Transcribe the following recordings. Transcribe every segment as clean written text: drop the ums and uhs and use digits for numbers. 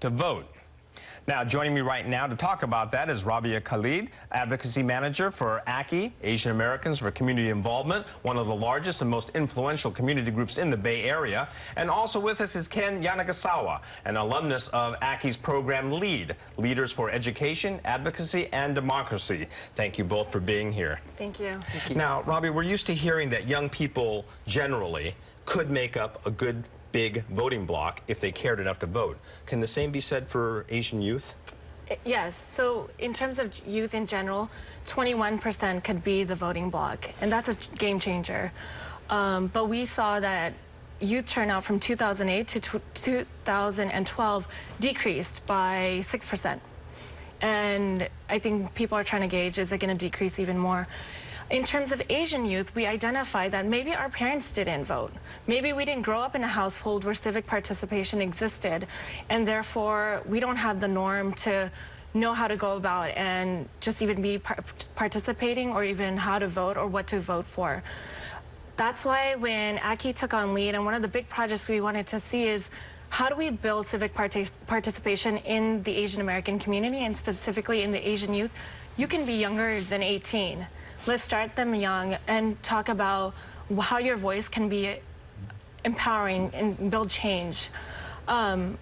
to vote. Now, joining me right now to talk about that is Rabiah Khalid, Advocacy Manager for AACI, Asian Americans for Community Involvement, one of the largest and most influential community groups in the Bay Area. And also with us is Ken Yanagisawa, an alumnus of AACI's program LEAD, Leaders for Education, Advocacy, and Democracy. Thank you both for being here. Thank you. Thank you. Now, Rabiah, we're used to hearing that young people generally could make up a good big voting bloc if they cared enough to vote. Can the same be said for Asian youth? Yes. So in terms of youth in general, 21% could be the voting bloc, and that's a game changer. But we saw that youth turnout from 2008 to 2012 decreased by 6%. And I think people are trying to gauge, is it going to decrease even more? In terms of Asian youth, we identified that maybe our parents didn't vote. Maybe we didn't grow up in a household where civic participation existed, and therefore we don't have the norm to know how to go about and just even be participating, or even how to vote or what to vote for. That's why when AACI took on LEAD, and one of the big projects we wanted to see is how do we build civic participation in the Asian American community, and specifically in the Asian youth. You can be younger than 18. Let's start them young and talk about how your voice can be empowering and build change. And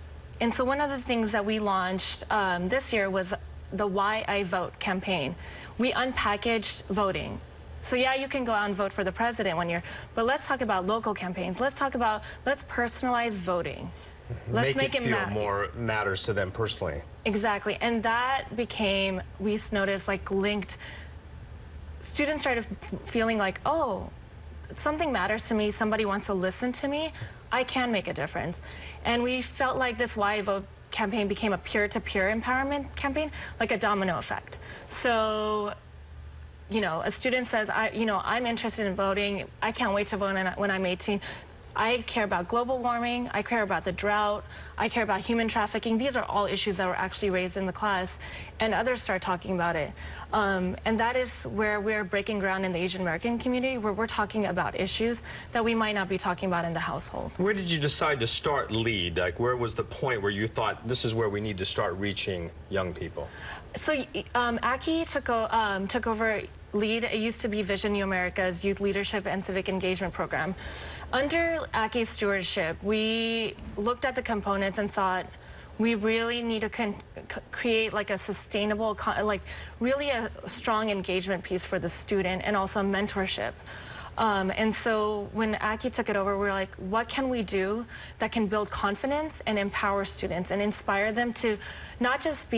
so one of the things that we launched this year was the Why I Vote campaign. We unpackaged voting. So yeah, you can go out and vote for the president one year, but let's talk about local campaigns. Let's personalize voting. Let's make it feel more matters to them personally. Exactly, and that became, we noticed, like linked. Students started feeling like, oh, something matters to me, somebody wants to listen to me, I can make a difference. And we felt like this Why I Vote campaign became a peer-to-peer empowerment campaign, like a domino effect. So, you know, a student says, I'm interested in voting, I can't wait to vote when I'm 18. I care about global warming, I care about the drought, I care about human trafficking. These are all issues that were actually raised in the class, and others start talking about it. And that is where we're breaking ground in the Asian American community, where we're talking about issues that we might not be talking about in the household. Where did you decide to start LEAD? Like, where was the point where you thought this is where we need to start reaching young people? So AACI took over LEAD. It used to be Vision New America's Youth Leadership and Civic Engagement Program. Under AACI's stewardship, we looked at the components and thought we really need to create like a sustainable, like really a strong engagement piece for the student, and also mentorship. And so when AACI took it over, we were like, what can we do that can build confidence and empower students and inspire them to not just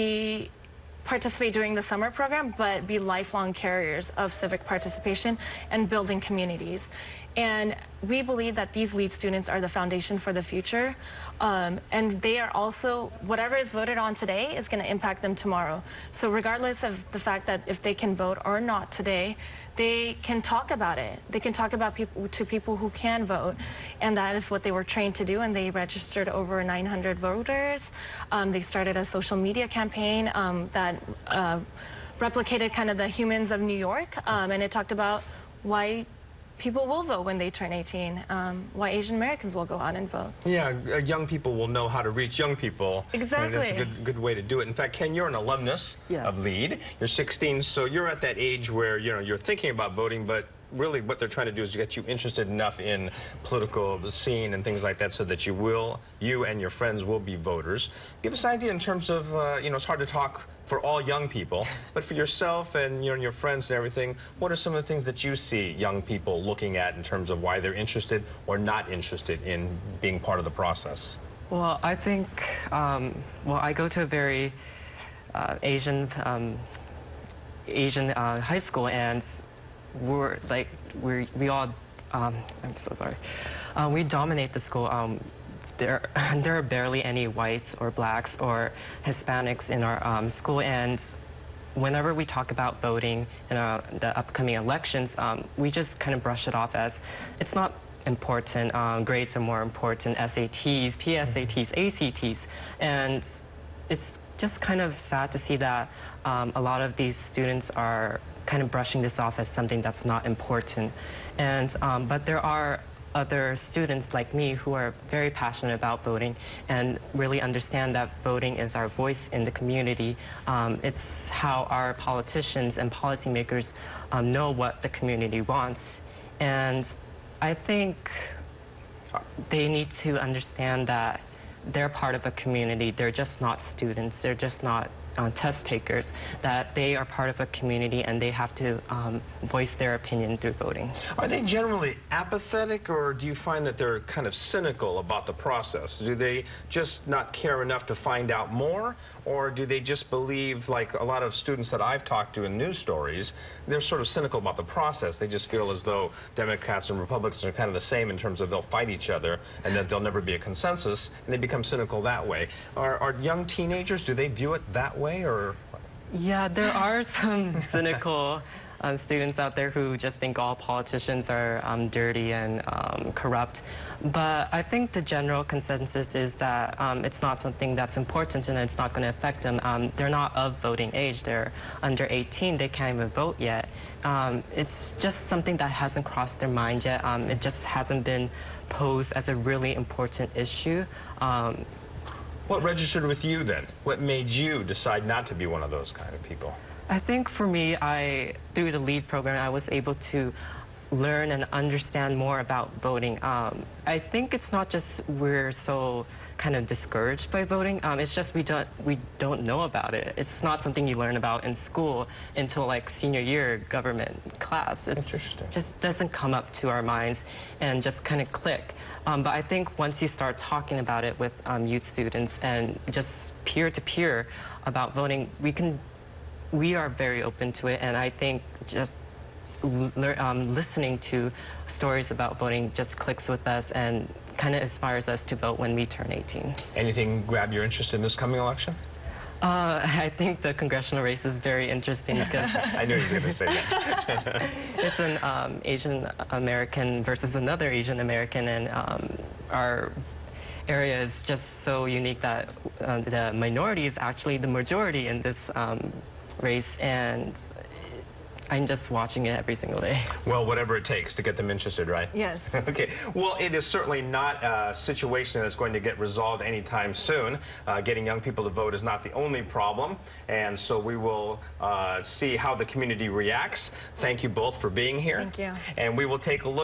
participate during the summer program, but be lifelong carriers of civic participation and building communities. And we believe that these LEAD students are the foundation for the future. And they are also, whatever is voted on today is going to impact them tomorrow. So regardless of the fact that if they can vote or not today, they can talk about it. They can talk about people who can vote. And that is what they were trained to do. And they registered over 900 voters. They started a social media campaign that replicated kind of the Humans of New York. And it talked about why people will vote when they turn 18, why Asian Americans will go out and vote. Yeah, young people will know how to reach young people. Exactly. And that's a good way to do it. In fact, Ken, you're an alumnus of LEAD. You're 16, so you're at that age where, you know, you're thinking about voting, but really what they're trying to do is get you interested enough in the scene and things like that, so that you and your friends will be voters. Give us an idea in terms of, you know, it's hard to talk for all young people, but for yourself and, you know, your friends and everything, what are some of the things that you see young people looking at in terms of why they're interested or not interested in being part of the process? Well, I think, well, I go to a very Asian high school, and we all, I'm so sorry, we dominate the school. There are barely any whites or blacks or Hispanics in our school, and whenever we talk about voting in the upcoming elections, we just kind of brush it off as it's not important. Grades are more important, SATs, PSATs, ACTs, and it's just kind of sad to see that a lot of these students are kind of brushing this off as something that's not important. And but there are other students like me who are very passionate about voting and really understand that voting is our voice in the community. It's how our politicians and policymakers know what the community wants. And I think they need to understand that they're part of a community. They're just not students. They're just not test takers, that they are part of a community and they have to voice their opinion through voting. Are they generally apathetic, or do you find that they're kind of cynical about the process? Do they just not care enough to find out more, or do they just believe, like a lot of students that I've talked to in news stories, they're sort of cynical about the process? They just feel as though Democrats and Republicans are kind of the same in terms of they'll fight each other and that there'll never be a consensus, and they become cynical that way. Are young teenagers, do they view it that way? Or yeah, there are some cynical students out there who just think all politicians are dirty and corrupt. But I think the general consensus is that it's not something that's important and it's not going to affect them. They're not of voting age. They're under 18. They can't even vote yet. It's just something that hasn't crossed their mind yet. It just hasn't been posed as a really important issue. What registered with you then? What made you decide not to be one of those kind of people? I think for me, through the LEAD program, I was able to learn and understand more about voting. I think it's not just we're so kind of discouraged by voting. It's just we don't know about it. It's not something you learn about in school until like senior year government class. It just doesn't come up to our minds and just kind of click. But I think once you start talking about it with youth students and just peer-to-peer about voting, we are very open to it. And I think just listening to stories about voting just clicks with us and kind of inspires us to vote when we turn 18. Anything grab your interest in this coming election? I think the congressional race is very interesting because I knew he was going to say that. It's an Asian American versus another Asian American, and our area is just so unique that the minority is actually the majority in this race, and I'm just watching it every single day. Well, whatever it takes to get them interested, right? Yes. Okay. Well, it is certainly not a situation that's going to get resolved anytime soon. Getting young people to vote is not the only problem, and so we will see how the community reacts. Thank you both for being here. Thank you. And we will take a look.